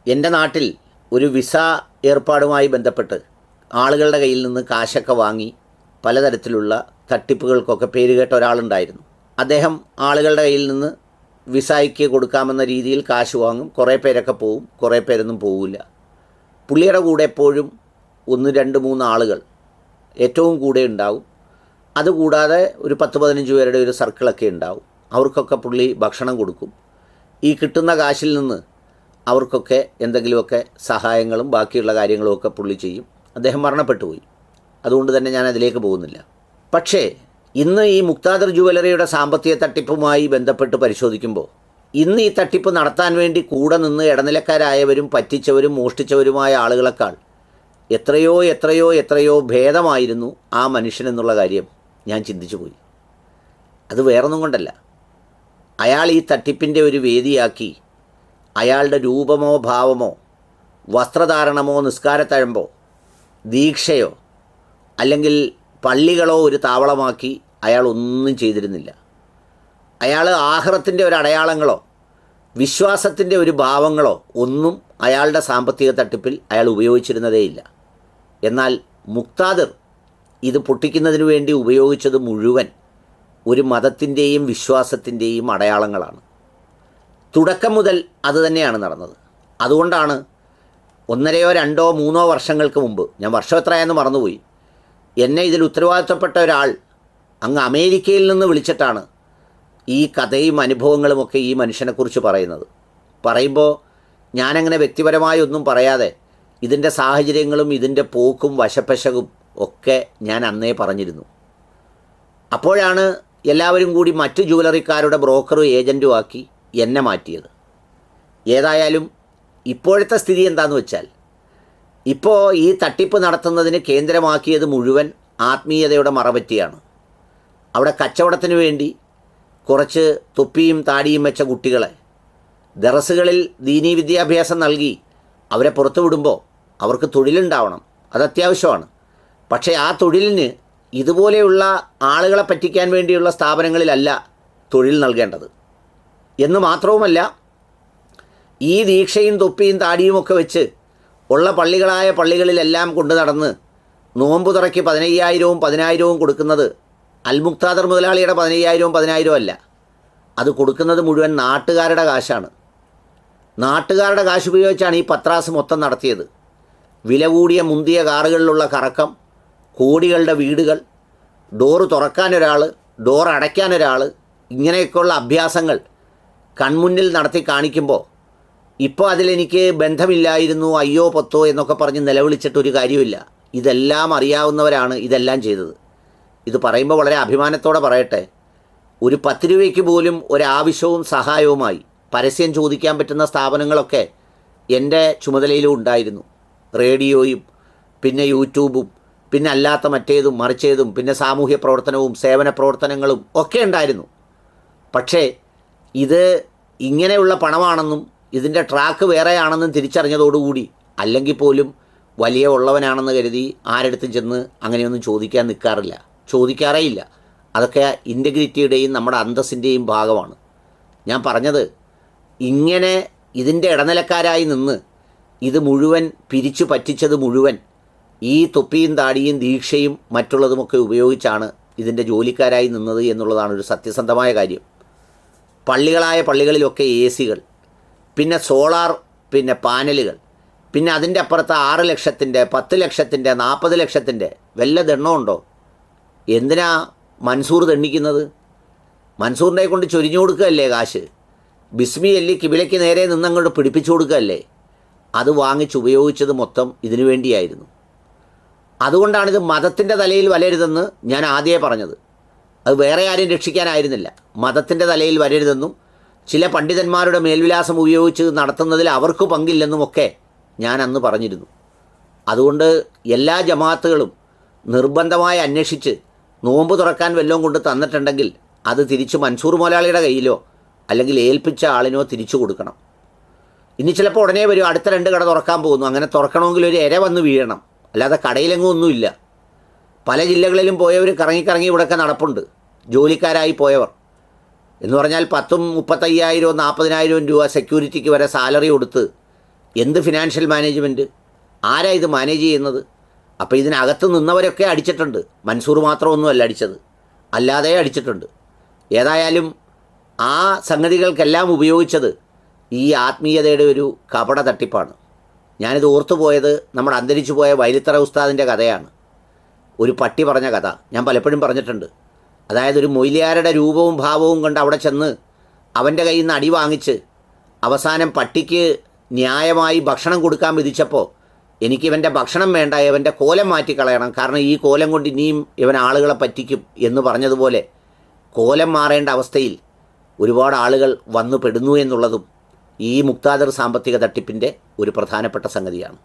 എൻ്റെ നാട്ടിൽ ഒരു വിസ ഏർപ്പാടുമായി ബന്ധപ്പെട്ട് ആളുകളുടെ കയ്യിൽ നിന്ന് കാശൊക്കെ വാങ്ങി പലതരത്തിലുള്ള തട്ടിപ്പുകൾക്കൊക്കെ പേരുകേട്ട ഒരാളുണ്ടായിരുന്നു. അദ്ദേഹം ആളുകളുടെ കയ്യിൽ നിന്ന് വിസയ്ക്ക് കൊടുക്കാമെന്ന രീതിയിൽ കാശ് വാങ്ങും. കുറേ പേരൊക്കെ പോവും, കുറേ പേരൊന്നും പോവില്ല. പുള്ളിയുടെ കൂടെ എപ്പോഴും 1, 2, 3 ആളുകൾ ഏറ്റവും കൂടെ ഉണ്ടാവും. അതുകൂടാതെ ഒരു 10-15 പേരുടെ ഒരു സർക്കിളൊക്കെ ഉണ്ടാവും. അവർക്കൊക്കെ പുള്ളി ഭക്ഷണം കൊടുക്കും. ഈ കിട്ടുന്ന കാശിൽ നിന്ന് അവർക്കൊക്കെ എന്തെങ്കിലുമൊക്കെ സഹായങ്ങളും ബാക്കിയുള്ള കാര്യങ്ങളുമൊക്കെ പുള്ളി ചെയ്യും. അദ്ദേഹം മരണപ്പെട്ടു പോയി. അതുകൊണ്ട് തന്നെ ഞാൻ അതിലേക്ക് പോകുന്നില്ല. പക്ഷേ ഇന്ന് ഈ മുക്താദർ ജുവലറിയുടെ സാമ്പത്തിക തട്ടിപ്പുമായി ബന്ധപ്പെട്ട് പരിശോധിക്കുമ്പോൾ ഇന്ന് ഈ തട്ടിപ്പ് നടത്താൻ വേണ്ടി കൂടെ നിന്ന് ഇടനിലക്കാരായവരും പറ്റിച്ചവരും മോഷ്ടിച്ചവരുമായ ആളുകളെക്കാൾ എത്രയോ എത്രയോ എത്രയോ ഭേദമായിരുന്നു ആ മനുഷ്യനെന്നുള്ള കാര്യം ഞാൻ ചിന്തിച്ചു പോയി. അത് വേറൊന്നും കൊണ്ടല്ല, അയാൾ ഈ തട്ടിപ്പിൻ്റെ ഒരു വേദിയാക്കി അയാളുടെ രൂപമോ ഭാവമോ വസ്ത്രധാരണമോ നിസ്കാരത്തഴമ്പോ ദീക്ഷയോ അല്ലെങ്കിൽ പള്ളികളോ ഒരു താവളമാക്കി അയാൾ ഒന്നും ചെയ്തിരുന്നില്ല. അയാൾ ആഖിറത്തിൻ്റെ ഒരു അടയാളങ്ങളോ വിശ്വാസത്തിൻ്റെ ഒരു ഭാവങ്ങളോ ഒന്നും അയാളുടെ സാമ്പത്തിക തട്ടിപ്പിൽ അയാൾ ഉപയോഗിച്ചിരുന്നതേയില്ല. എന്നാൽ മുക്താദിർ ഇത് പൊട്ടിക്കുന്നതിന് വേണ്ടി ഉപയോഗിച്ചത് മുഴുവൻ ഒരു മതത്തിൻ്റെയും വിശ്വാസത്തിൻ്റെയും അടയാളങ്ങളാണ്. തുടക്കം മുതൽ അതുതന്നെയാണ് നടന്നത്. അതുകൊണ്ടാണ് 1, 2, 3 വർഷങ്ങൾക്ക് മുമ്പ്, ഞാൻ വർഷം എത്രയായെന്ന് മറന്നുപോയി, എന്നെ ഇതിൽ ഉത്തരവാദിത്തപ്പെട്ട ഒരാൾ അങ്ങ് അമേരിക്കയിൽ നിന്ന് വിളിച്ചിട്ടാണ് ഈ കഥയും അനുഭവങ്ങളുമൊക്കെ ഈ മനുഷ്യനെക്കുറിച്ച് പറയുമ്പോൾ ഞാനങ്ങനെ വ്യക്തിപരമായി ഒന്നും പറയാതെ ഇതിൻ്റെ സാഹചര്യങ്ങളും ഇതിൻ്റെ പോക്കും വശപ്പശകും ഒക്കെ ഞാൻ അന്നേ പറഞ്ഞിരുന്നു. അപ്പോഴാണ് എല്ലാവരും കൂടി മറ്റു ജുവലറിക്കാരുടെ ബ്രോക്കറും ഏജൻറ്റും ആക്കി എന്നെ മാറ്റിയത്. ഏതായാലും ഇപ്പോഴത്തെ സ്ഥിതി എന്താണെന്ന് വെച്ചാൽ, ഇപ്പോൾ ഈ തട്ടിപ്പ് നടത്തുന്നതിന് കേന്ദ്രമാക്കിയത് മുഴുവൻ ആത്മീയതയുടെ മറപറ്റിയാണ്. അവിടെ കച്ചവടത്തിന് വേണ്ടി കുറച്ച് തൊപ്പിയും താടിയും വെച്ച കുട്ടികളെ ദറസുകളിൽ ദീനീ വിദ്യാഭ്യാസം നൽകി അവരെ പുറത്തു വിടുമ്പോൾ അവർക്ക് തൊഴിലുണ്ടാവണം, അത് അത്യാവശ്യമാണ്. പക്ഷേ ആ തൊഴിലിന് ഇതുപോലെയുള്ള ആളുകളെ പറ്റിക്കാൻ വേണ്ടിയുള്ള സ്ഥാപനങ്ങളിലല്ല തൊഴിൽ നൽകേണ്ടത്. എന്ന് മാത്രവുമല്ല, ഈ ദീക്ഷയും തൊപ്പിയും താടിയുമൊക്കെ വെച്ച് ഉള്ള പള്ളികളിലെല്ലാം കൊണ്ടു നടന്ന് നോമ്പുതുറയ്ക്ക് 15,000-ഉം 10,000-ഉം കൊടുക്കുന്നത് അൽമുക്താദർ മുതലാളിയുടെ 15,000-ഉം 10,000-ഉം അല്ല. അത് കൊടുക്കുന്നത് മുഴുവൻ നാട്ടുകാരുടെ കാശാണ്. നാട്ടുകാരുടെ കാശ് ഉപയോഗിച്ചാണ് ഈ പത്രാസ് മൊത്തം നടത്തിയത്. വില കൂടിയ മുന്തിയ കാറുകളിലുള്ള കറക്കം, കോടികളുടെ വീടുകൾ, ഡോറ് തുറക്കാനൊരാൾ, ഡോർ അടയ്ക്കാനൊരാൾ, ഇങ്ങനെയൊക്കെയുള്ള അഭ്യാസങ്ങൾ കൺമുന്നിൽ നടത്തി കാണിക്കുമ്പോൾ ഇപ്പോൾ അതിലെനിക്ക് ബന്ധമില്ലായിരുന്നു, അയ്യോ പൊത്തോ എന്നൊക്കെ പറഞ്ഞ് നിലവിളിച്ചിട്ടൊരു കാര്യമില്ല. ഇതെല്ലാം അറിയാവുന്നവരാണ് ഇതെല്ലാം ചെയ്തത്. ഇത് പറയുമ്പോൾ വളരെ അഭിമാനത്തോടെ പറയട്ടെ, ഒരു 10 രൂപയ്ക്ക് പോലും ഒരാവശ്യവും സഹായവുമായി പരസ്യം ചോദിക്കാൻ പറ്റുന്ന സ്ഥാപനങ്ങളൊക്കെ എൻ്റെ ചുമതലയിലും ഉണ്ടായിരുന്നു. റേഡിയോയും പിന്നെ യൂട്യൂബും പിന്നെ അല്ലാത്ത മറ്റേതും മറിച്ചേതും പിന്നെ സാമൂഹ്യ പ്രവർത്തനവും സേവന പ്രവർത്തനങ്ങളും ഒക്കെ ഉണ്ടായിരുന്നു. പക്ഷേ ഇത് ഇങ്ങനെയുള്ള പണമാണെന്നും ഇതിൻ്റെ ട്രാക്ക് വേറെയാണെന്നും തിരിച്ചറിഞ്ഞതോടുകൂടി, അല്ലെങ്കിൽ പോലും വലിയ ഉള്ളവനാണെന്ന് കരുതി ആരെടുത്തും ചെന്ന് അങ്ങനെയൊന്നും ചോദിക്കാറേ ഇല്ല. അതൊക്കെ ഇൻറ്റഗ്രിറ്റിയുടെയും നമ്മുടെ അന്തസ്സിൻ്റെയും ഭാഗമാണ്. ഞാൻ പറഞ്ഞത്, ഇങ്ങനെ ഇതിൻ്റെ ഇടനിലക്കാരായി നിന്ന് ഇത് മുഴുവൻ പിരിച്ചു പറ്റിച്ചത് മുഴുവൻ ഈ തൊപ്പിയും താടിയും ദീക്ഷയും മറ്റുള്ളതുമൊക്കെ ഉപയോഗിച്ചാണ് ഇതിൻ്റെ ജോലിക്കാരായി നിന്നത് എന്നുള്ളതാണ് ഒരു സത്യസന്ധമായ കാര്യം. പള്ളികളിലൊക്കെ AC-കൾ, പിന്നെ സോളാർ പിന്നെ പാനലുകൾ, പിന്നെ അതിൻ്റെ അപ്പുറത്ത് 6 ലക്ഷത്തിൻ്റെ 10 ലക്ഷത്തിൻ്റെ 40 ലക്ഷത്തിൻ്റെ വല്ല ദണ്ണമുണ്ടോ? എന്തിനാ മൻസൂർ ദണ്ണിക്കുന്നത്? മൻസൂറിനെ കൊണ്ട് ചൊരിഞ്ഞു കൊടുക്കുകയല്ലേ കാശ്? ബിസ്മി അല്ലി കിബിലയ്ക്ക് നേരെ നിന്നങ്ങോട്ട് പിടിപ്പിച്ചു കൊടുക്കുകയല്ലേ? അത് വാങ്ങിച്ചുപയോഗിച്ചത് മൊത്തം ഇതിനു വേണ്ടിയായിരുന്നു. അതുകൊണ്ടാണിത് മതത്തിൻ്റെ തലയിൽ വരരുതെന്ന് ഞാൻ ആദ്യമേ പറഞ്ഞത്. അത് വേറെ ആരും രക്ഷിക്കാനായിരുന്നില്ല. മതത്തിൻ്റെ തലയിൽ വരരുതെന്നും ചില പണ്ഡിതന്മാരുടെ മേൽവിലാസം ഉപയോഗിച്ച് നടത്തുന്നതിൽ അവർക്ക് പങ്കില്ലെന്നുമൊക്കെ ഞാൻ അന്ന് പറഞ്ഞിരുന്നു. അതുകൊണ്ട് എല്ലാ ജമാഅത്തുകളും നിർബന്ധമായി അന്വേഷിച്ച് നോമ്പ് തുറക്കാൻ വല്ലതും കൊണ്ട് തന്നിട്ടുണ്ടെങ്കിൽ അത് തിരിച്ച് മൻസൂർ മുതലാളിയുടെ കയ്യിലോ അല്ലെങ്കിൽ ഏൽപ്പിച്ച ആളിനോ തിരിച്ചു കൊടുക്കണം. ഇനി ചിലപ്പോൾ ഉടനെ വരും, അടുത്ത 2 കട തുറക്കാൻ പോകുന്നു. അങ്ങനെ തുറക്കണമെങ്കിൽ ഒരു ഇര വന്ന് വീഴണം, അല്ലാതെ കടയിലെങ്ങും ഒന്നുമില്ല. പല ജില്ലകളിലും പോയവർ കറങ്ങി ഇവിടെയൊക്കെ നടപ്പുണ്ട്, ജോലിക്കാരായി പോയവർ. എന്ന് പറഞ്ഞാൽ 10,000, 35,000, 40,000 രൂപ സെക്യൂരിറ്റിക്ക് വരെ സാലറി കൊടുത്ത് എന്ത് ഫിനാൻഷ്യൽ മാനേജ്മെൻറ്റ്? ആരാ ഇത് മാനേജ് ചെയ്യുന്നത്? അപ്പോൾ ഇതിനകത്ത് നിന്നവരൊക്കെ അടിച്ചിട്ടുണ്ട്. മൻസൂർ മാത്രമൊന്നുമല്ല അടിച്ചത്, അല്ലാതെ അടിച്ചിട്ടുണ്ട്. ഏതായാലും ആ സംഗതികൾക്കെല്ലാം ഉപയോഗിച്ചത് ഈ ആത്മീയതയുടെ ഒരു കപട തട്ടിപ്പാണ്. ഞാനിത് ഓർത്തുപോയത് നമ്മുടെ അന്തരിച്ചു പോയ വൈലിത്തറ ഉസ്താദിൻ്റെ കഥയാണ്. ഒരു പട്ടി പറഞ്ഞ കഥ ഞാൻ പലപ്പോഴും പറഞ്ഞിട്ടുണ്ട്. അതായത് ഒരു മൊയ്ലിയാരുടെ രൂപവും ഭാവവും കൊണ്ട് അവിടെ ചെന്ന് അവൻ്റെ കയ്യിൽ നിന്ന് അടി വാങ്ങിച്ച് അവസാനം പട്ടിക്ക് ന്യായമായി ഭക്ഷണം കൊടുക്കാൻ വിധിച്ചപ്പോൾ എനിക്ക് ഇവൻ്റെ ഭക്ഷണം വേണ്ട, ഇവൻ്റെ കോലം മാറ്റിക്കളയണം, കാരണം ഈ കോലം കൊണ്ട് ഇനിയും ഇവൻ ആളുകളെ പറ്റിക്കും എന്ന് പറഞ്ഞതുപോലെ കോലം മാറേണ്ട അവസ്ഥയിൽ ഒരുപാട് ആളുകൾ വന്നു പെടുന്നു എന്നുള്ളതും ഈ മുക്താദർ സാമ്പത്തിക തട്ടിപ്പിൻ്റെ ഒരു പ്രധാനപ്പെട്ട സംഗതിയാണ്.